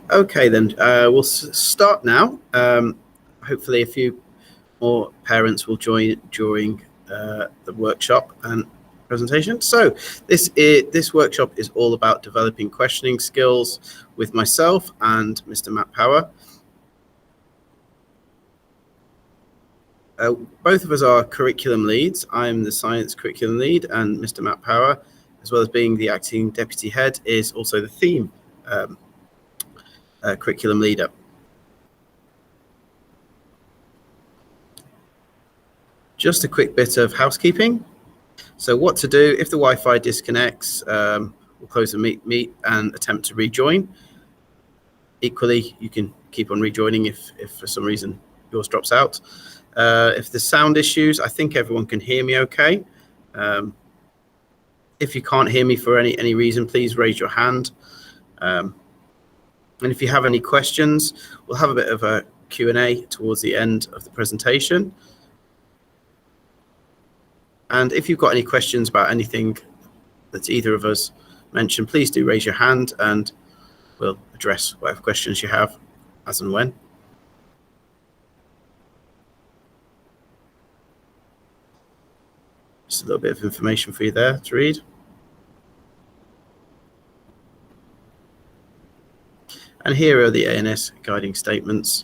Okay, then we'll start now. Hopefully, a few more parents will join during the workshop and presentation. So this workshop is all about developing questioning skills with myself and Mr. Matt Power. Both of us are curriculum leads. I'm the science curriculum lead, and Mr. Matt Power, as well as being the acting deputy head, is also the theme curriculum leader. Just a quick bit of housekeeping. So what to do if the Wi-Fi disconnects, we'll close the meet and attempt to rejoin. Equally, you can keep on rejoining if for some reason yours drops out. If there's sound issues, I think everyone can hear me okay. If you can't hear me for any reason, please raise your hand. And if you have any questions, we'll have a bit of a Q&A towards the end of the presentation. And if you've got any questions about anything that either of us mentioned, please do raise your hand and we'll address whatever questions you have as and when. Just a little bit of information for you there to read. And here are the ANS guiding statements.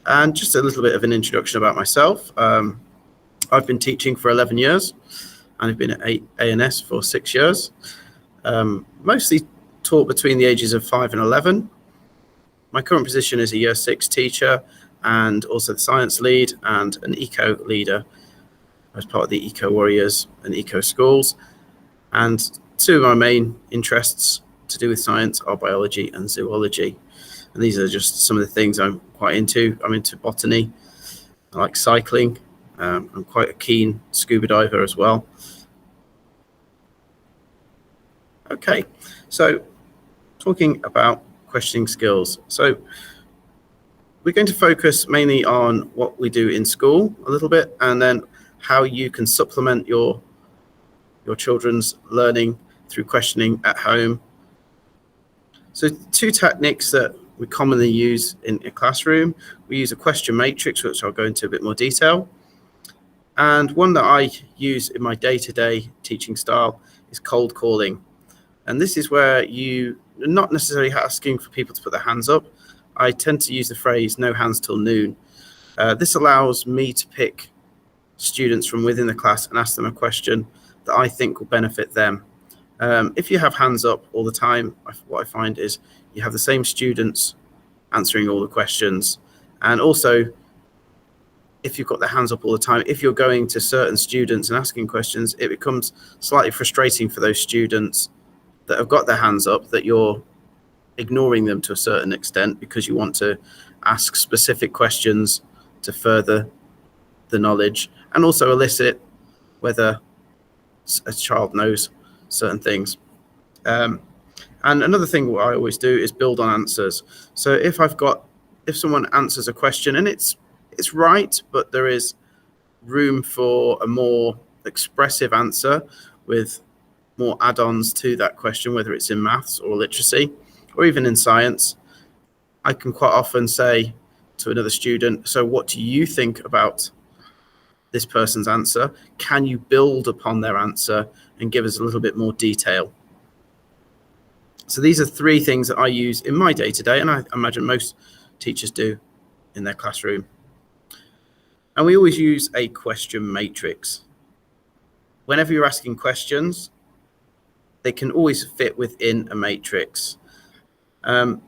And just a little bit of an introduction about myself. I've been teaching for 11 years and I've been at ANS for 6 years. Mostly taught between the ages of 5 and 11. My current position is a Year 6 teacher and also the science lead and an eco leader as part of the Eco Warriors and Eco Schools. And two of my main interests to do with science are biology and zoology. And these are just some of the things I'm quite into. I'm into botany. I like cycling. I'm quite a keen scuba diver as well. Okay, so talking about questioning skills. So we're going to focus mainly on what we do in school a little bit, and then how you can supplement your children's learning through questioning at home. So two techniques that we commonly use in a classroom. We use a question matrix, which I'll go into a bit more detail. And one that I use in my day-to-day teaching style is cold calling. And this is where you are not necessarily asking for people to put their hands up. I tend to use the phrase no hands till noon. This allows me to pick students from within the class and ask them a question that I think will benefit them. If you have hands up all the time, what I find is you have the same students answering all the questions. And also, if you've got their hands up all the time, if you're going to certain students and asking questions, it becomes slightly frustrating for those students that have got their hands up that you're ignoring them to a certain extent because you want to ask specific questions to further the knowledge and also elicit whether a child knows certain things. And another thing what I always do is build on answers. So if someone answers a question and it's right, but there is room for a more expressive answer with more add-ons to that question, whether it's in maths or literacy or even in science, I can quite often say to another student, so what do you think about this person's answer? Can you build upon their answer and give us a little bit more detail? So these are three things that I use in my day-to-day, and I imagine most teachers do in their classroom. And we always use a question matrix. Whenever you're asking questions, they can always fit within a matrix. And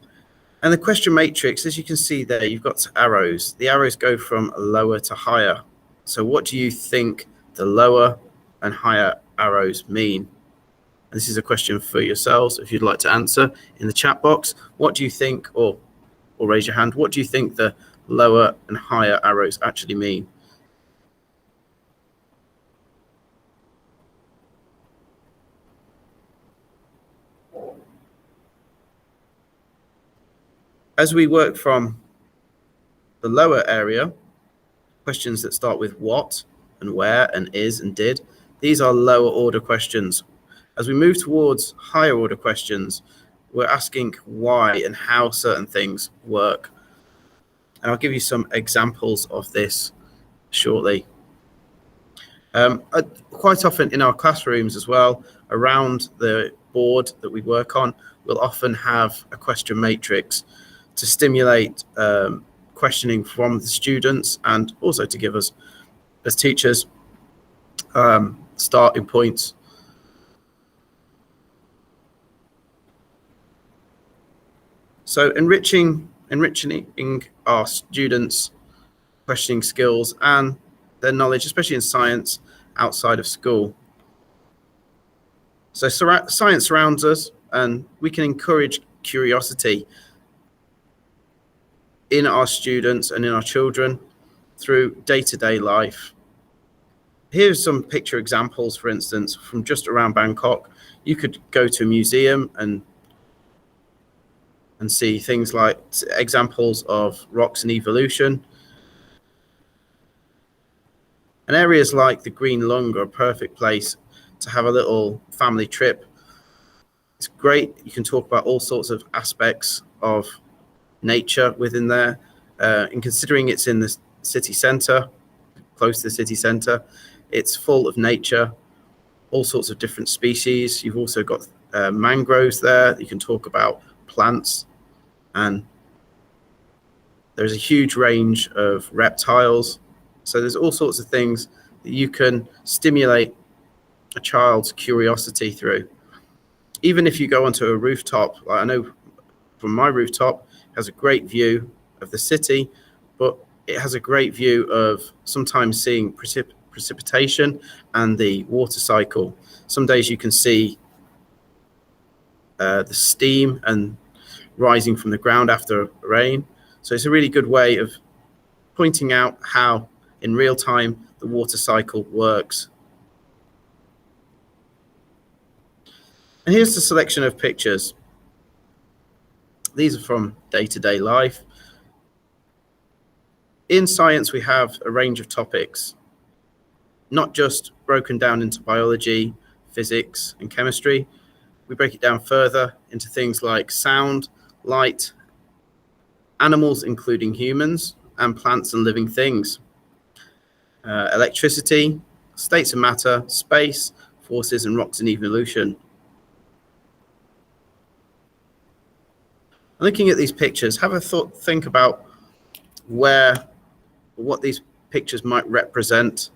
the question matrix, as you can see there, you've got arrows. The arrows go from lower to higher. So what do you think the lower and higher arrows mean? And this is a question for yourselves, if you'd like to answer in the chat box. What do you think, or raise your hand, what do you think the lower and higher arrows actually mean? As we work from the lower area, questions that start with what, and where and is and did. These are lower order questions. As we move towards higher order questions, we're asking why and how certain things work. And I'll give you some examples of this shortly. Quite often in our classrooms as well, around the board that we work on, we'll often have a question matrix to stimulate questioning from the students and also to give us, as teachers, starting points. So enriching our students' questioning skills and their knowledge, especially in science, outside of school. So science surrounds us, and we can encourage curiosity in our students and in our children through day-to-day life. Here's some picture examples, for instance, from just around Bangkok. You could go to a museum and see things like examples of rocks and evolution. And areas like the Green Lung are a perfect place to have a little family trip. It's great. You can talk about all sorts of aspects of nature within there. And considering it's in the city centre, close to the city centre, it's full of nature, all sorts of different species. You've also got mangroves there. You can talk about plants, and there's a huge range of reptiles. So there's all sorts of things that you can stimulate a child's curiosity through. Even if you go onto a rooftop, I know from my rooftop, it has a great view of the city, but it has a great view of sometimes seeing precipitation and the water cycle. Some days you can see the steam and rising from the ground after rain. So it's a really good way of pointing out how in real time the water cycle works. And here's the selection of pictures. These are from day-to-day life. In science, we have a range of topics, not just broken down into biology, physics, and chemistry. We break it down further into things like sound, light, animals, including humans, and plants and living things, electricity, states of matter, space, forces, and rocks and evolution. Looking at these pictures, have a think about what these pictures might represent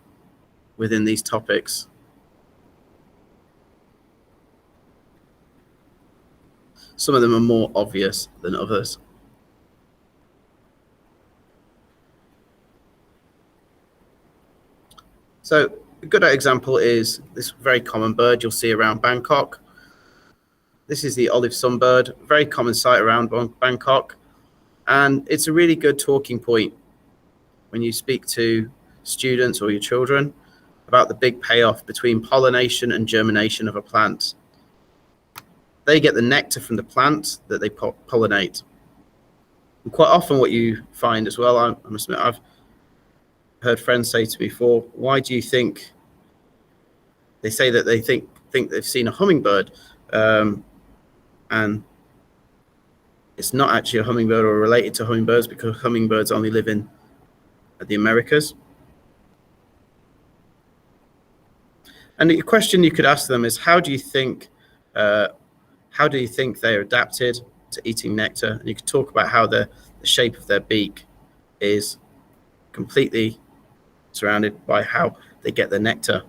within these topics. Some of them are more obvious than others. So a good example is this very common bird you'll see around Bangkok. This is the olive sunbird, very common sight around Bangkok. And it's a really good talking point when you speak to students or your children about the big payoff between pollination and germination of a plant. They get the nectar from the plant that they pollinate. And quite often what you find as well, I must admit, I've heard friends say to me before, why do you think, they say that they think they've seen a hummingbird, and it's not actually a hummingbird or related to hummingbirds, because hummingbirds only live in the Americas. And the question you could ask them is, how do you think they're adapted to eating nectar? And you could talk about how the shape of their beak is completely surrounded by how they get the nectar.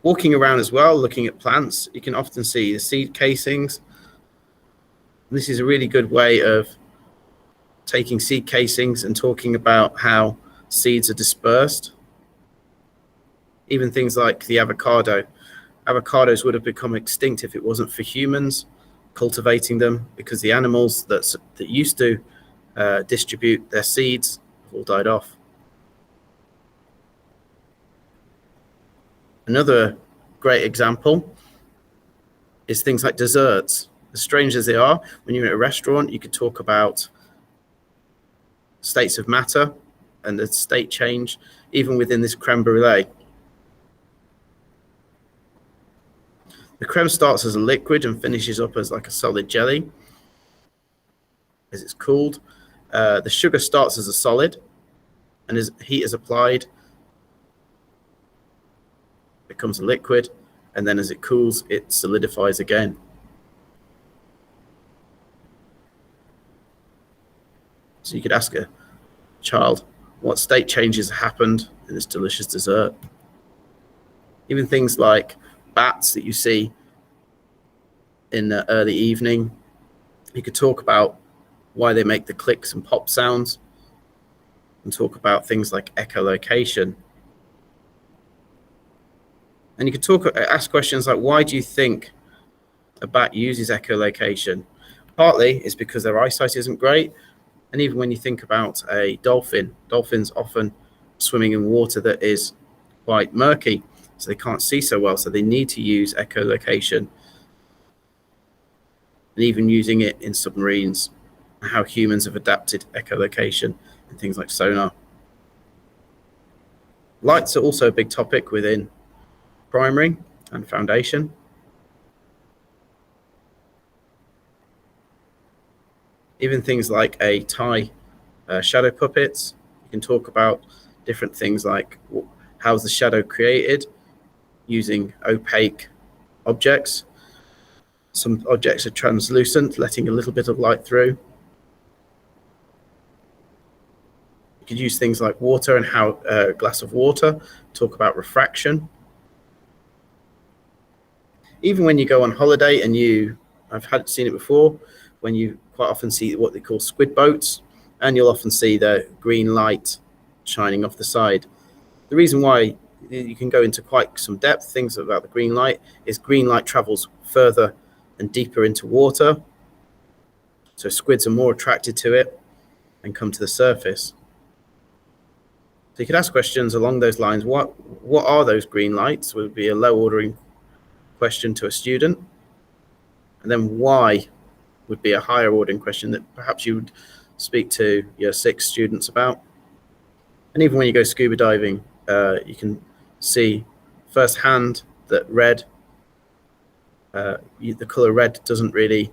Walking around as well, looking at plants, you can often see the seed casings. This is a really good way of taking seed casings and talking about how seeds are dispersed. Even things like the avocado. Avocados would have become extinct if it wasn't for humans cultivating them, because the animals that used to distribute their seeds have all died off. Another great example is things like desserts. As strange as they are, when you're at a restaurant, you could talk about states of matter and the state change, even within this creme brulee. The creme starts as a liquid and finishes up as like a solid jelly as it's cooled. The sugar starts as a solid, and as heat is applied, becomes a liquid, and then as it cools, it solidifies again. So you could ask a child, what state changes happened in this delicious dessert? Even things like bats that you see in the early evening, you could talk about why they make the clicks and pop sounds, and talk about things like echolocation. And you could ask questions like, why do you think a bat uses echolocation? Partly it's because their eyesight isn't great. And even when you think about a dolphin, dolphins often swimming in water that is quite murky, so they can't see so well, so they need to use echolocation. And even using it in submarines, how humans have adapted echolocation and things like sonar. Lights are also a big topic within primary and foundation. Even things like a tie shadow puppets. You can talk about different things like how's the shadow created using opaque objects. Some objects are translucent, letting a little bit of light through. You could use things like water and how a glass of water, talk about refraction. Even when you go on holiday and I've seen it before, when you quite often see what they call squid boats, and you'll often see the green light shining off the side. The reason why you can go into quite some depth, things about the green light, is green light travels further and deeper into water. So squids are more attracted to it and come to the surface. So you could ask questions along those lines. What are those green lights? Would be a low ordering question to a student. And then why would be a higher ordering question that perhaps you would speak to your 6 students about. And even when you go scuba diving, you can see firsthand that red, the color red isn't really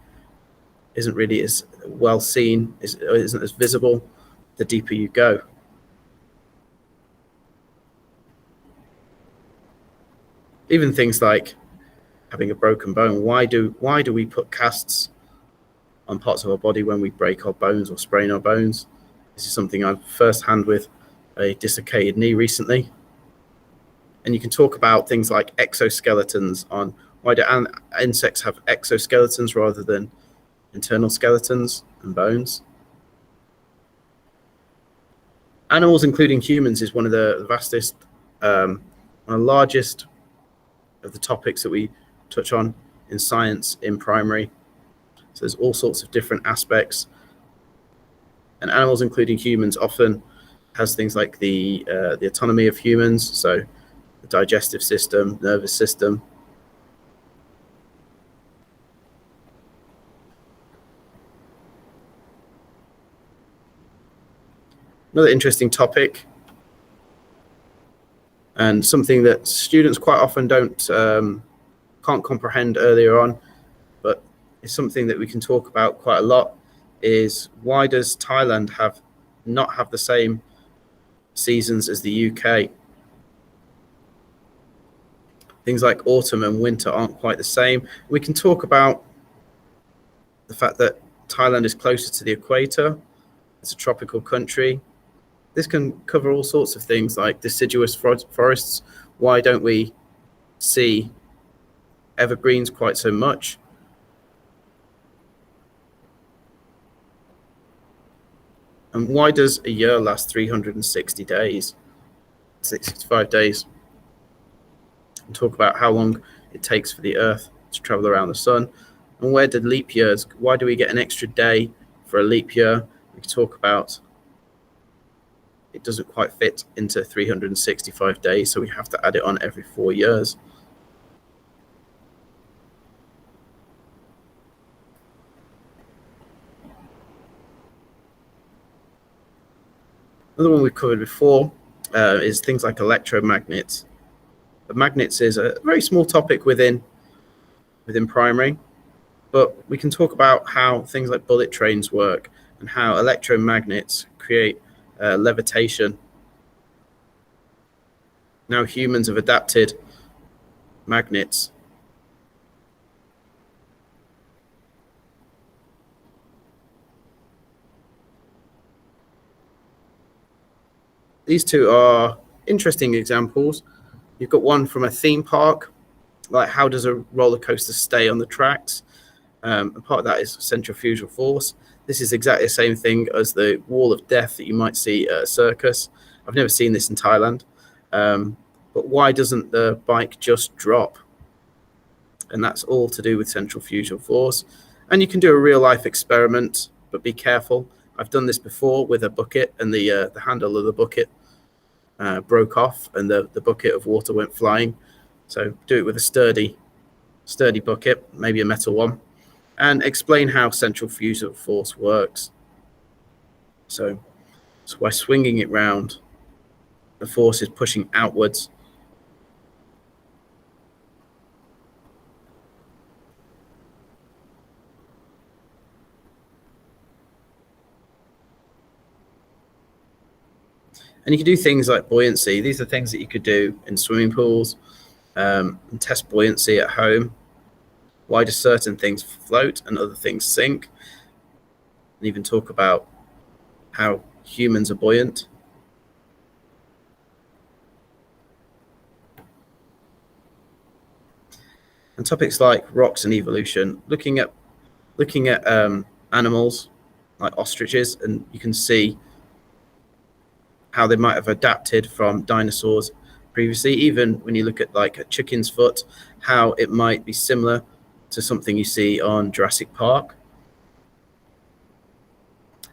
as well seen, isn't as visible the deeper you go. Even things like having a broken bone. Why do we put casts on parts of our body when we break our bones or sprain our bones? This is something I've firsthand with a dislocated knee recently. And you can talk about things like exoskeletons, on why do insects have exoskeletons rather than internal skeletons and bones. Animals, including humans, is one of the vastest, one of the largest of the topics that we touch on in science in primary. So there's all sorts of different aspects. And animals, including humans, often has things like the autonomy of humans, so the digestive system, nervous system. Another interesting topic, and something that students quite often can't comprehend earlier on, but it's something that we can talk about quite a lot, is why does Thailand not have the same seasons as the UK? Things like autumn and winter aren't quite the same. We can talk about the fact that Thailand is closer to the equator. It's a tropical country. This can cover all sorts of things like deciduous forests. Why don't we see evergreens quite so much? And why does a year last 360 days, 65 days? And talk about how long it takes for the Earth to travel around the sun. And why do we get an extra day for a leap year? We can talk about it doesn't quite fit into 365 days, so we have to add it on every 4 years. Another one we've covered before is things like electromagnets. Magnets is a very small topic within primary, but we can talk about how things like bullet trains work and how electromagnets create levitation. Now humans have adapted magnets. These two are interesting examples. You've got one from a theme park, like how does a roller coaster stay on the tracks? And part of that is centrifugal force. This is exactly the same thing as the wall of death that you might see at a circus. I've never seen this in Thailand. But why doesn't the bike just drop? And that's all to do with centrifugal force. And you can do a real life experiment, but be careful. I've done this before with a bucket, and the handle of the bucket broke off, and the bucket of water went flying. So do it with a sturdy bucket, maybe a metal one, and explain how centrifugal force works. So by swinging it round, the force is pushing outwards. And you can do things like buoyancy. These are things that you could do in swimming pools, and test buoyancy at home. Why do certain things float and other things sink? And even talk about how humans are buoyant. And topics like rocks and evolution, looking at animals like ostriches, and you can see how they might have adapted from dinosaurs previously. Even when you look at like a chicken's foot, how it might be similar to something you see on Jurassic Park.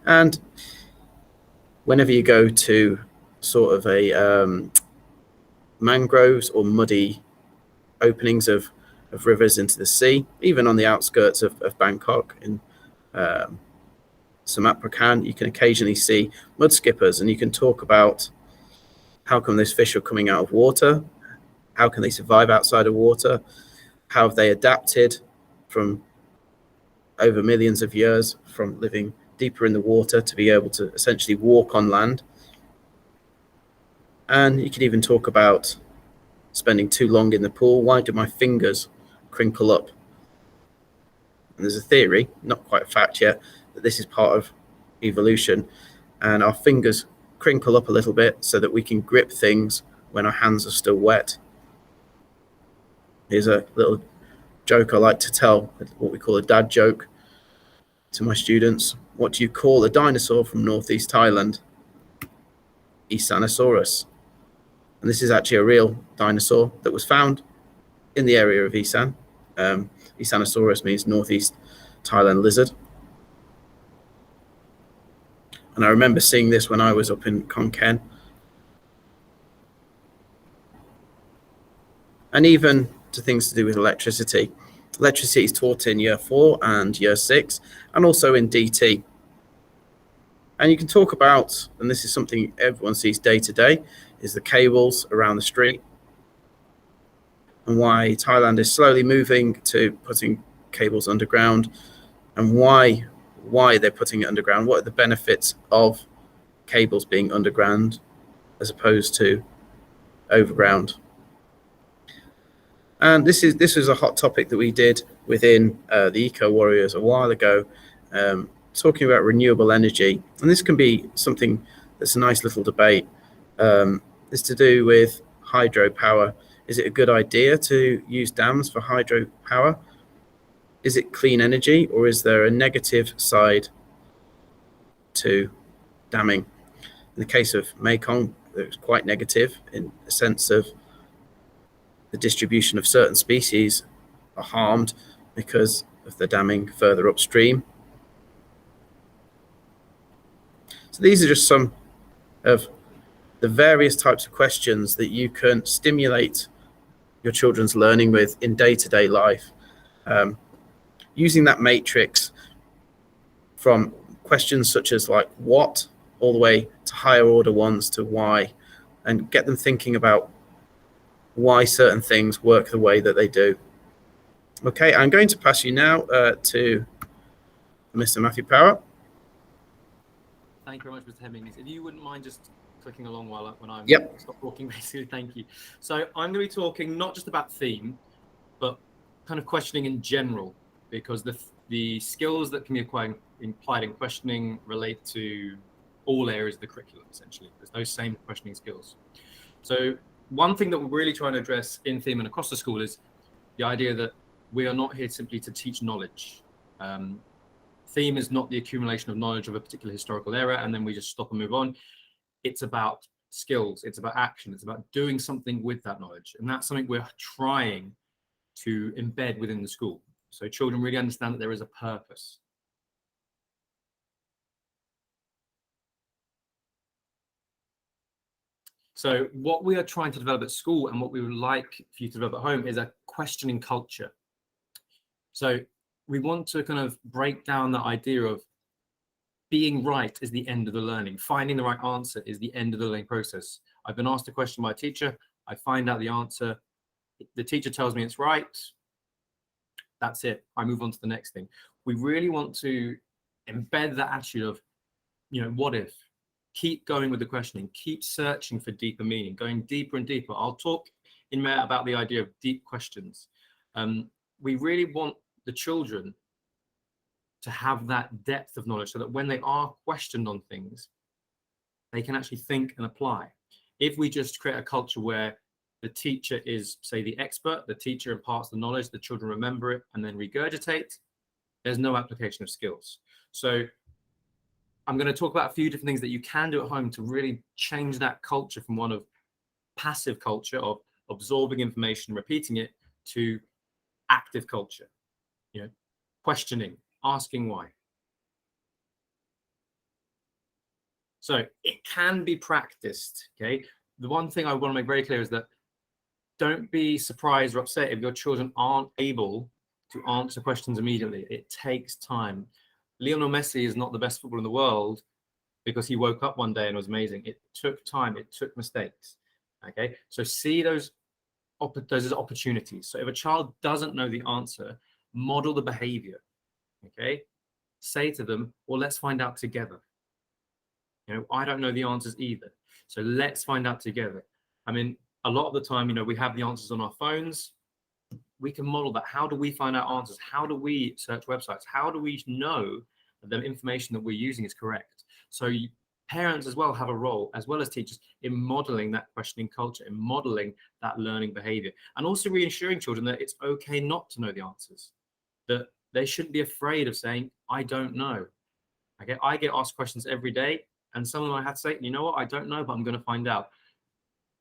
And whenever you go to sort of a mangroves or muddy openings of rivers into the sea, even on the outskirts of Bangkok in Sumatra Khan, you can occasionally see mud skippers, and you can talk about how come those fish are coming out of water, how can they survive outside of water, how have they adapted from over millions of years from living deeper in the water to be able to essentially walk on land. And you could even talk about spending too long in the pool. Why do my fingers crinkle up? And there's a theory, not quite a fact yet, that this is part of evolution, and our fingers crinkle up a little bit so that we can grip things when our hands are still wet. Here's a little joke I like to tell, what we call a dad joke to my students. What do you call a dinosaur from northeast Thailand? Isanosaurus. And this is actually a real dinosaur that was found in the area of Isan. Isanosaurus means northeast Thailand lizard. And I remember seeing this when I was up in Khon Kaen. And even to things to do with electricity. Electricity is taught in year 4 and year 6, and also in DT. And you can talk about, and this is something everyone sees day to day, is the cables around the street, and why Thailand is slowly moving to putting cables underground, and why they're putting it underground. What are the benefits of cables being underground as opposed to overground? And this was a hot topic that we did within the Eco Warriors a while ago, talking about renewable energy. And this can be something that's a nice little debate. It's to do with hydropower. Is it a good idea to use dams for hydropower? Is it clean energy, or is there a negative side to damming? In the case of Mekong, it was quite negative in the sense of the distribution of certain species are harmed because of the damming further upstream. So these are just some of the various types of questions that you can stimulate your children's learning with in day-to-day life. Using that matrix from questions such as like what all the way to higher order ones to why, and get them thinking about why certain things work the way that they do. Okay, I'm going to pass you now to Mr. Matthew Power. Thank you very much, Mr. Hemmings. If you wouldn't mind just clicking along when I stop talking, basically, thank you. So I'm going to be talking not just about theme, but kind of questioning in general, because the skills that can be applied in questioning relate to all areas of the curriculum, essentially. There's those same questioning skills. So one thing that we're really trying to address in theme and across the school is the idea that we are not here simply to teach knowledge. Theme is not the accumulation of knowledge of a particular historical era and then we just stop and move on. It's about skills, it's about action, it's about doing something with that knowledge. And that's something we're trying to embed within the school. So children really understand that there is a purpose. So what we are trying to develop at school and what we would like for you to develop at home is a questioning culture. So we want to kind of break down the idea of being right is the end of the learning. Finding the right answer is the end of the learning process. I've been asked a question by a teacher. I find out the answer. The teacher tells me it's right. That's it. I move on to the next thing. We really want to embed that attitude of, what if? Keep going with the questioning. Keep searching for deeper meaning, going deeper and deeper. I'll talk in a minute about the idea of deep questions. We really want the children to have that depth of knowledge so that when they are questioned on things, they can actually think and apply. If we just create a culture where the teacher is, say, the expert, the teacher imparts the knowledge, the children remember it and then regurgitate, there's no application of skills. So I'm going to talk about a few different things that you can do at home to really change that culture from one of passive culture of absorbing information, repeating it, to active culture, questioning, asking why. So it can be practiced, okay? The one thing I want to make very clear is that don't be surprised or upset if your children aren't able to answer questions immediately. It takes time. Lionel Messi is not the best footballer in the world because he woke up one day and was amazing. It took time. It took mistakes, okay? So see those as opportunities. So if a child doesn't know the answer, model the behavior, okay? Say to them, well, let's find out together. I don't know the answers either. So let's find out together. I mean, a lot of the time, we have the answers on our phones. We can model that. How do we find out answers? How do we search websites? How do we know that the information that we're using is correct? So parents as well have a role, as well as teachers, in modeling that questioning culture, in modeling that learning behavior, and also reassuring children that it's okay not to know the answers, that they shouldn't be afraid of saying, I don't know. Okay, I get asked questions every day, and some of them I had to say, you know what, I don't know, but I'm going to find out.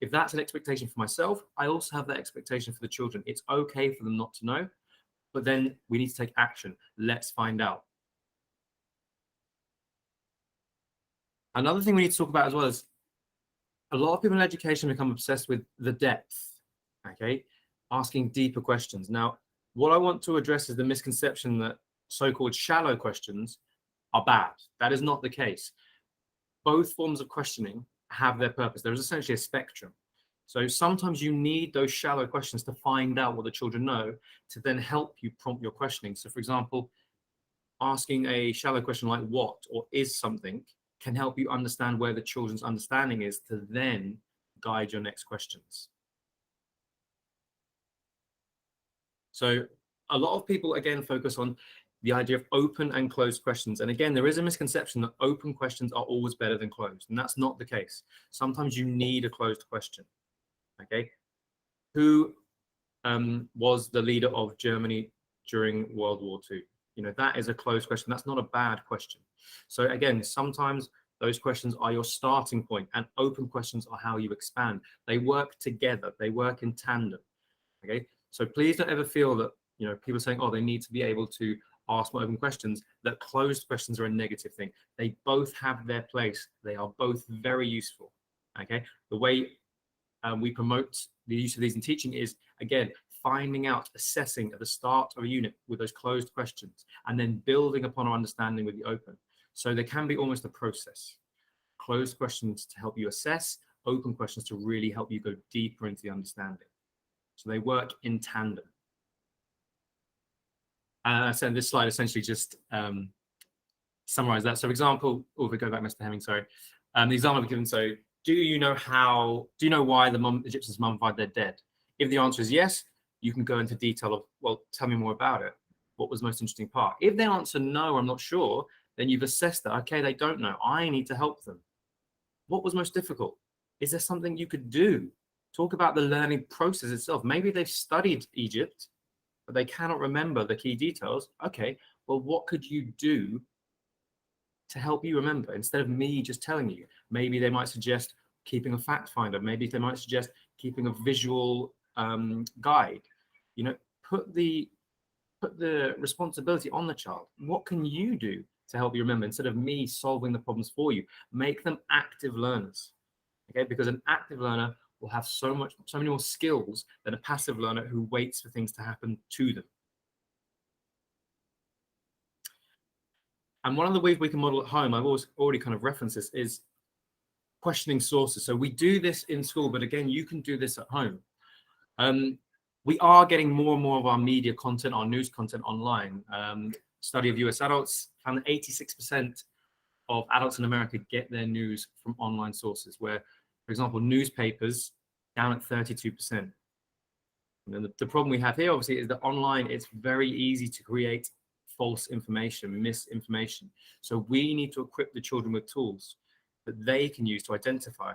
If that's an expectation for myself, I also have that expectation for the children. It's okay for them not to know, but then we need to take action. Let's find out. Another thing we need to talk about as well is a lot of people in education become obsessed with the depth, okay? Asking deeper questions. Now, what I want to address is the misconception that so-called shallow questions are bad. That is not the case. Both forms of questioning have their purpose. There is essentially a spectrum. So sometimes you need those shallow questions to find out what the children know to then help you prompt your questioning. So for example, asking a shallow question like what or is something can help you understand where the children's understanding is to then guide your next questions. So a lot of people, again, focus on the idea of open and closed questions. And again, there is a misconception that open questions are always better than closed. And that's not the case. Sometimes you need a closed question. Okay. Who was the leader of Germany during World War II? That is a closed question. That's not a bad question. So again, sometimes those questions are your starting point, and open questions are how you expand. They work together. They work in tandem. Okay. So please don't ever feel that, people saying, oh, they need to be able to ask more open questions, that closed questions are a negative thing. They both have their place. They are both very useful. Okay. The way we promote the use of these in teaching is, again, finding out, assessing at the start of a unit with those closed questions, and then building upon our understanding with the open. So there can be almost a process. closed questions to help you assess, open questions to really help you go deeper into the understanding. So they work in tandem. So this slide essentially just summarize that. So for example, if we go back, Mr. Hemming, sorry. The example I've given, so do you know why the Egyptians mummified their dead? If the answer is yes, you can go into detail of, well, tell me more about it. What was the most interesting part? If they answer no, I'm not sure, then you've assessed that, okay, they don't know. I need to help them. What was most difficult? Is there something you could do? Talk about the learning process itself. Maybe they've studied Egypt, but they cannot remember the key details. Okay, well, what could you do to help you remember instead of me just telling you? Maybe they might suggest keeping a fact finder. Maybe they might suggest keeping a visual guide. You know, put the responsibility on the child. What can you do to help you remember instead of me solving the problems for you? Make them active learners. Okay, because an active learner will have so many more skills than a passive learner who waits for things to happen to them. And one of the ways we can model at home, I've already kind of referenced this, is questioning sources. So we do this in school, but again, you can do this at home. We are getting more and more of our media content, our news content online. Study of US adults found that 86% of adults in America get their news from online sources, where, for example, newspapers down at 32%. And the problem we have here, obviously, is that online, it's very easy to create false information, misinformation. So we need to equip the children with tools that they can use to identify.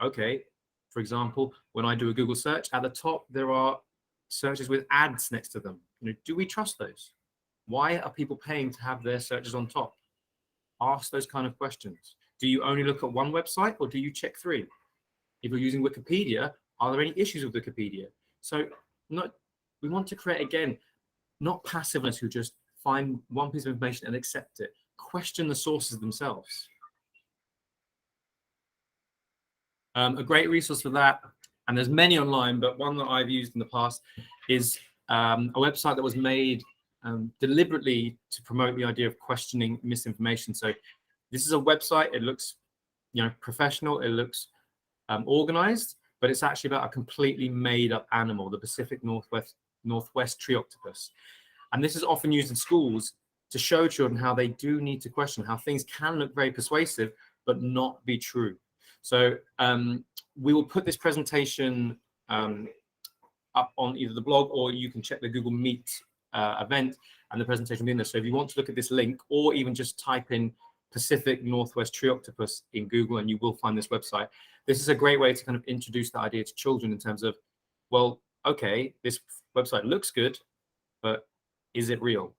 Okay, for example, when I do a Google search, at the top, there are searches with ads next to them. You know, do we trust those? Why are people paying to have their searches on top? Ask those kind of questions. Do you only look at one website or do you check 3? If you're using Wikipedia, are there any issues with Wikipedia? So we want to create, again, not passiveness who just find one piece of information and accept it. Question the sources themselves. A great resource for that, and there's many online, but one that I've used in the past is a website that was made deliberately to promote the idea of questioning misinformation. So this is a website. It looks, professional. It looks organized, but it's actually about a completely made-up animal, the Pacific Northwest tree octopus. And this is often used in schools to show children how they do need to question, how things can look very persuasive, but not be true. So we will put this presentation up on either the blog, or you can check the Google Meet event, and the presentation will be in there. So if you want to look at this link, or even just type in Pacific Northwest tree octopus in Google, and you will find this website. This is a great way to kind of introduce the idea to children in terms of, well, okay, this website looks good, but is it real?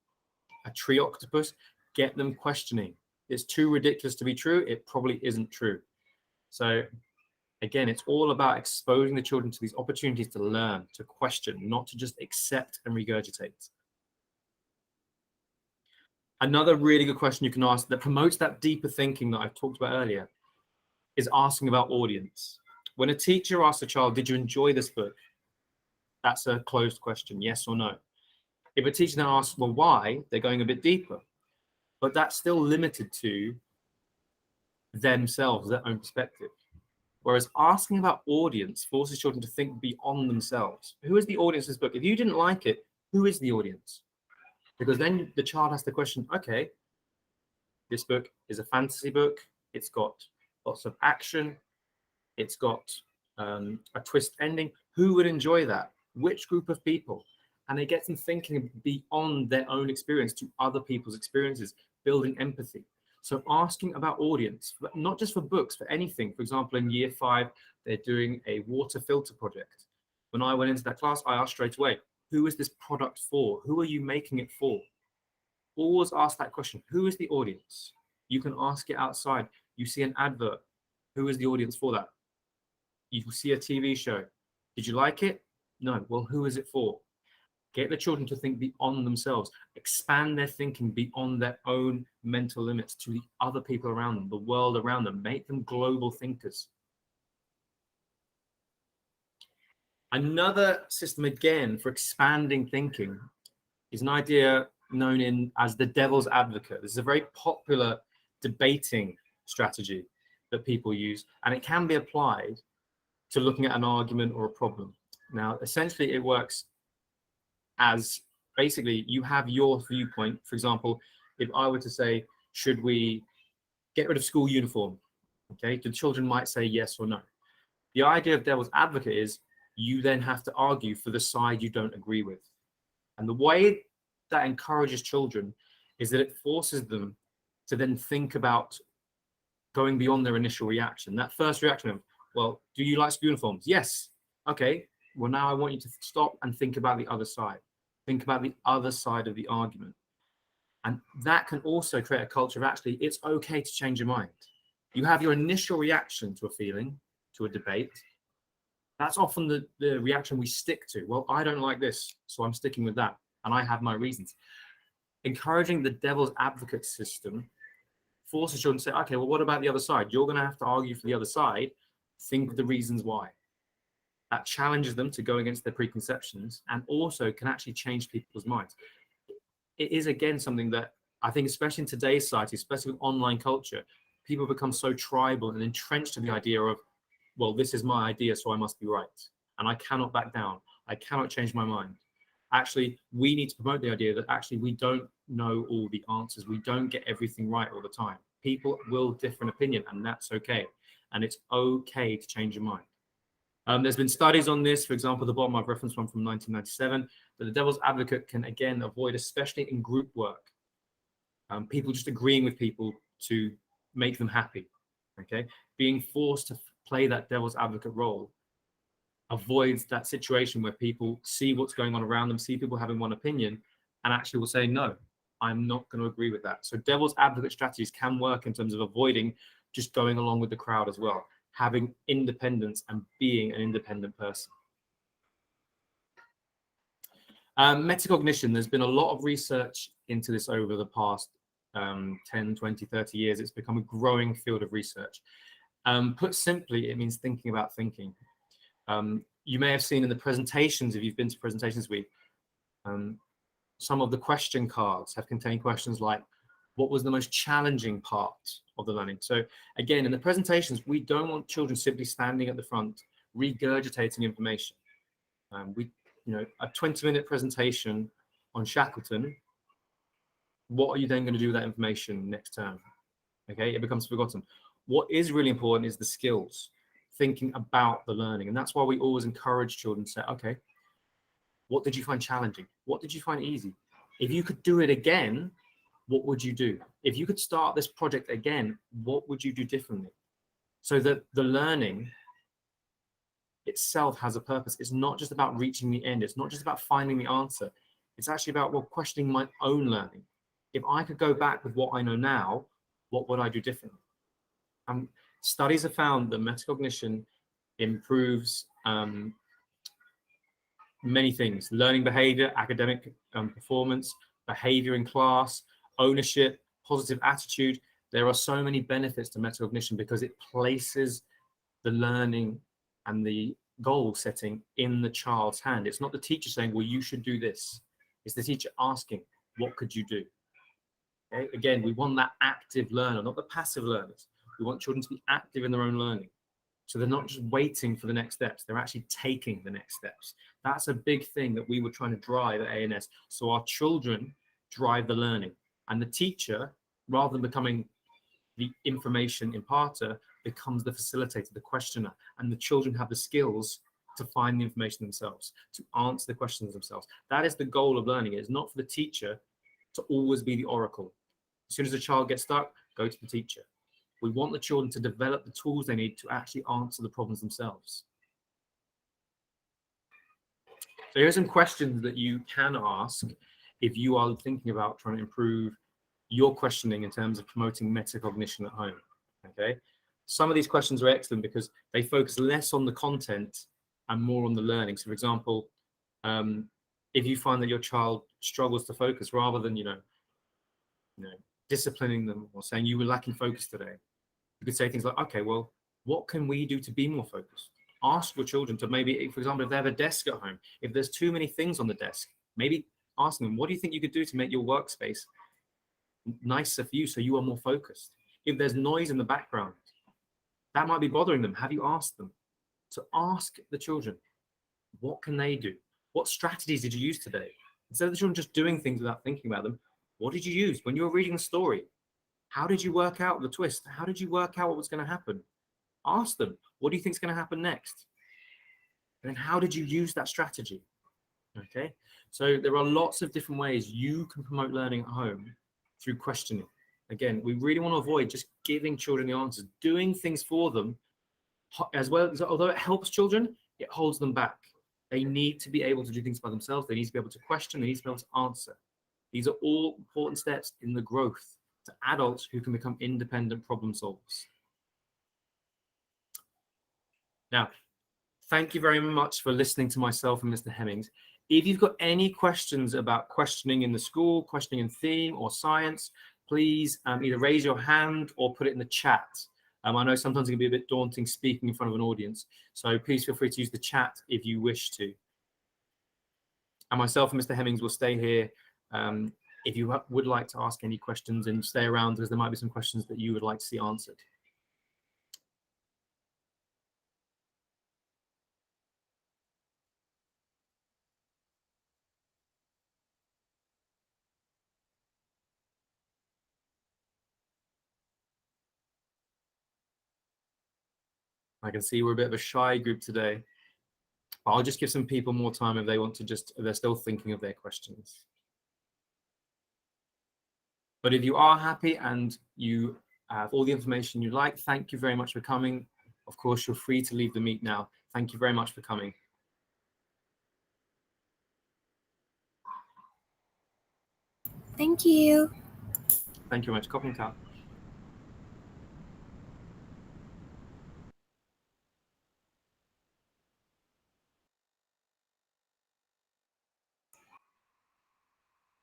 A tree octopus? Get them questioning. It's too ridiculous to be true. It probably isn't true. So again, it's all about exposing the children to these opportunities to learn, to question, not to just accept and regurgitate. Another really good question you can ask that promotes that deeper thinking that I've talked about earlier is asking about audience. When a teacher asks a child, did you enjoy this book? That's a closed question, yes or no. If a teacher then asks, well, why? They're going a bit deeper. But that's still limited to themselves, their own perspective. Whereas asking about audience forces children to think beyond themselves. Who is the audience of this book? If you didn't like it, who is the audience? Because then the child has to question, okay, this book is a fantasy book. It's got lots of action. It's got a twist ending. Who would enjoy that? Which group of people? And it gets them thinking beyond their own experience to other people's experiences, building empathy. So asking about audience, but not just for books, for anything. For example, in year 5, they're doing a water filter project. When I went into that class, I asked straight away, who is this product for? Who are you making it for? Always ask that question. Who is the audience? You can ask it outside. You see an advert. Who is the audience for that? You see a TV show. Did you like it? No. Well, who is it for? Get the children to think beyond themselves, expand their thinking beyond their own mental limits to the other people around them, the world around them, make them global thinkers. Another system, again, for expanding thinking is an idea known as the devil's advocate. This is a very popular debating strategy. that people use, and it can be applied to looking at an argument or a problem. Now, essentially, it works as basically you have your viewpoint. For example, if I were to say, should we get rid of school uniform? Okay, the children might say yes or no. The idea of devil's advocate is you then have to argue for the side you don't agree with. And the way that encourages children is that it forces them to then think about going beyond their initial reaction. That first reaction of, well, do you like school uniforms? Yes. Okay. Well, now I want you to stop and think about the other side. Think about the other side of the argument. And that can also create a culture of actually, it's okay to change your mind. You have your initial reaction to a feeling, to a debate. That's often the reaction we stick to. Well, I don't like this, so I'm sticking with that. And I have my reasons. Encouraging the devil's advocate system forces children to say, okay, well, what about the other side? You're going to have to argue for the other side. Think of the reasons why. That challenges them to go against their preconceptions and also can actually change people's minds. It is, again, something that I think, especially in today's society, especially with online culture, people become so tribal and entrenched in the idea of, well, this is my idea, so I must be right. And I cannot back down. I cannot change my mind. Actually, we need to promote the idea that actually we don't know all the answers. We don't get everything right all the time. People will differ in opinion, and that's okay. And it's okay to change your mind. There's been studies on this. For example, the bottom I've referenced one from 1997, that the devil's advocate can, again, avoid, especially in group work, people just agreeing with people to make them happy. Okay, being forced to play that devil's advocate role avoids that situation where people see what's going on around them, see people having one opinion, and actually will say, no, I'm not going to agree with that. So devil's advocate strategies can work in terms of avoiding just going along with the crowd as well, having independence and being an independent person. Metacognition, there's been a lot of research into this over the past 10, 20, 30 years. It's become a growing field of research. Put simply, it means thinking about thinking. You may have seen in the presentations, if you've been to presentations week, some of the question cards have contained questions like, what was the most challenging part of the learning? So again, in the presentations, we don't want children simply standing at the front, regurgitating information. A 20-minute presentation on Shackleton, what are you then going to do with that information next term? Okay, it becomes forgotten. What is really important is the skills, thinking about the learning. And that's why we always encourage children to say, okay, what did you find challenging? What did you find easy? If you could do it again, what would you do? If you could start this project again, what would you do differently? So that the learning itself has a purpose. It's not just about reaching the end. It's not just about finding the answer. It's actually about, well, questioning my own learning. If I could go back with what I know now, what would I do differently? Studies have found that metacognition improves many things: learning behavior, academic performance, behavior in class, ownership, positive attitude. There are so many benefits to metacognition because it places the learning and the goal setting in the child's hand. It's not the teacher saying, well, you should do this. It's the teacher asking, what could you do? Okay? Again, we want that active learner, not the passive learners. We want children to be active in their own learning. So they're not just waiting for the next steps, they're actually taking the next steps. That's a big thing that we were trying to drive at ANS. So our children drive the learning, and the teacher, rather than becoming the information imparter, becomes the facilitator, the questioner, and the children have the skills to find the information themselves, to answer the questions themselves. That is the goal of learning. It is not for the teacher to always be the oracle. As soon as a child gets stuck, go to the teacher. We want the children to develop the tools they need to actually answer the problems themselves. So here are some questions that you can ask if you are thinking about trying to improve your questioning in terms of promoting metacognition at home. Okay, some of these questions are excellent because they focus less on the content and more on the learning. So, for example, if you find that your child struggles to focus, rather than disciplining them or saying you were lacking focus today, you could say things like, okay, well, what can we do to be more focused? Ask your children to maybe, for example, if they have a desk at home, if there's too many things on the desk, maybe ask them, what do you think you could do to make your workspace nicer for you so you are more focused? If there's noise in the background, that might be bothering them. Have you asked them? So ask the children, what can they do? What strategies did you use today? Instead of the children just doing things without thinking about them, what did you use when you were reading the story? How did you work out the twist? How did you work out what was going to happen? Ask them, what do you think is going to happen next? And then how did you use that strategy? Okay, so there are lots of different ways you can promote learning at home through questioning. Again, we really want to avoid just giving children the answers, doing things for them, as well as, although it helps children, it holds them back. They need to be able to do things by themselves. They need to be able to question. They need to be able to answer. These are all important steps in the growth to adults who can become independent problem solvers. Now, thank you very much for listening to myself and Mr. Hemmings. If you've got any questions about questioning in the school, questioning in theme or science, please either raise your hand or put it in the chat. I know sometimes it can be a bit daunting speaking in front of an audience, so please feel free to use the chat if you wish to. And myself and Mr. Hemmings will stay here if you would like to ask any questions, and stay around because there might be some questions that you would like to see answered. I can see we're a bit of a shy group today. I'll just give some people more time if they want to if they're still thinking of their questions. But if you are happy and you have all the information you like, thank you very much for coming. Of course, you're free to leave the meet now. Thank you very much for coming. Thank you. Thank you very much. Copy out.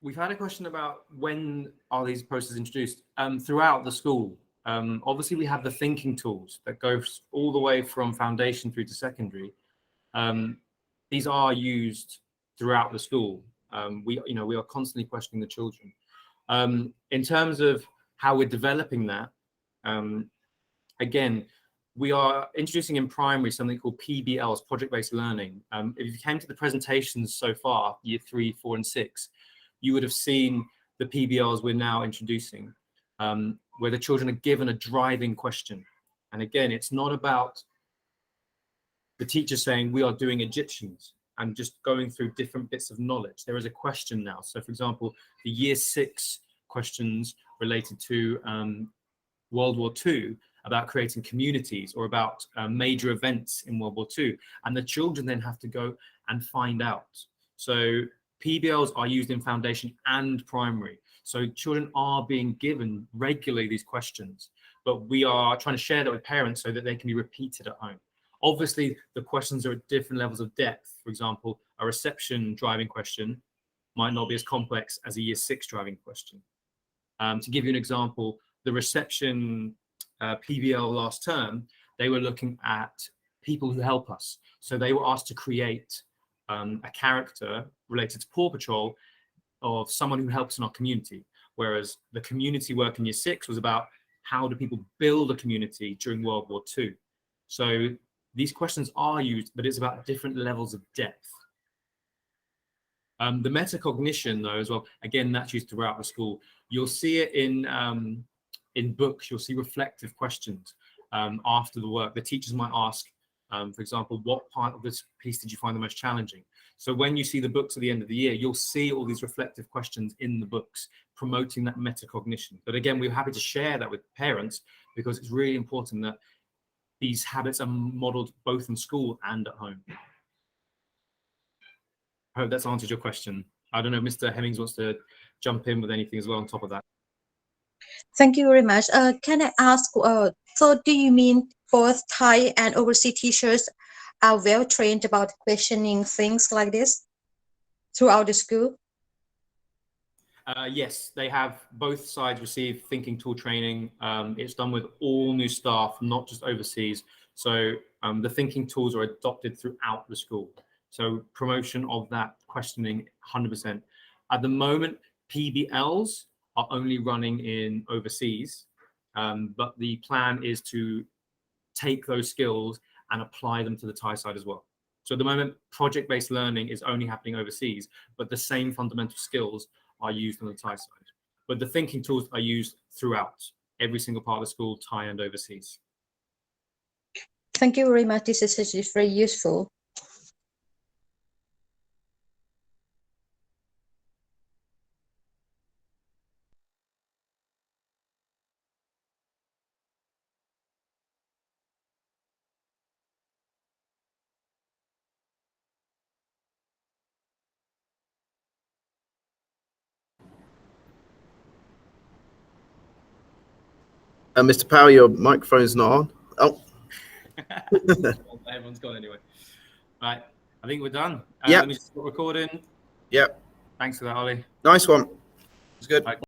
We've had a question about when are these processes introduced throughout the school. Obviously, we have the thinking tools that go all the way from foundation through to secondary. These are used throughout the school. We are constantly questioning the children. In terms of how we're developing that, again, we are introducing in primary something called PBLs, project-based learning. If you came to the presentations so far, year 3, 4, and 6, you would have seen the PBLs we're now introducing, where the children are given a driving question. And again, it's not about the teacher saying we are doing Egyptians and just going through different bits of knowledge. There is a question now. So for example, the year 6 questions related to World War II about creating communities or about major events in World War II. And the children then have to go and find out. So PBLs are used in foundation and primary. So children are being given regularly these questions, but we are trying to share that with parents so that they can be repeated at home. Obviously, the questions are at different levels of depth. For example, a reception driving question might not be as complex as a year 6 driving question. To give you an example, the reception PBL last term, they were looking at people who help us. So they were asked to create a character related to Paw Patrol of someone who helps in our community. Whereas the community work in year 6 was about how do people build a community during World War II. So these questions are used, but it's about different levels of depth. The metacognition, though, as well, again, that's used throughout the school. You'll see it in books. You'll see reflective questions after the work. The teachers might ask, for example, what part of this piece did you find the most challenging? So when you see the books at the end of the year, you'll see all these reflective questions in the books, promoting that metacognition. But again, we're happy to share that with parents because it's really important that these habits are modeled both in school and at home. I hope that's answered your question. I don't know, Mr. Hemmings wants to jump in with anything as well on top of that. Thank you very much. Can I ask, so do you mean both Thai and overseas teachers are well trained about questioning things like this throughout the school? Yes, they have. Both sides receive thinking tool training. It's done with all new staff, not just overseas. So the thinking tools are adopted throughout the school. So promotion of that questioning 100%. At the moment, PBLs are only running in overseas, but the plan is to take those skills and apply them to the Thai side as well. So at the moment, project-based learning is only happening overseas, but the same fundamental skills are used on the Thai side. But the thinking tools are used throughout every single part of the school, Thai and overseas. Thank you very much. This is very useful. Mr. Power, your microphone's not on. Oh, Everyone's gone anyway. Right, I think we're done. Yeah. Let me just stop recording. Yep. Thanks for that, Ollie. Nice one. It's good. Bye.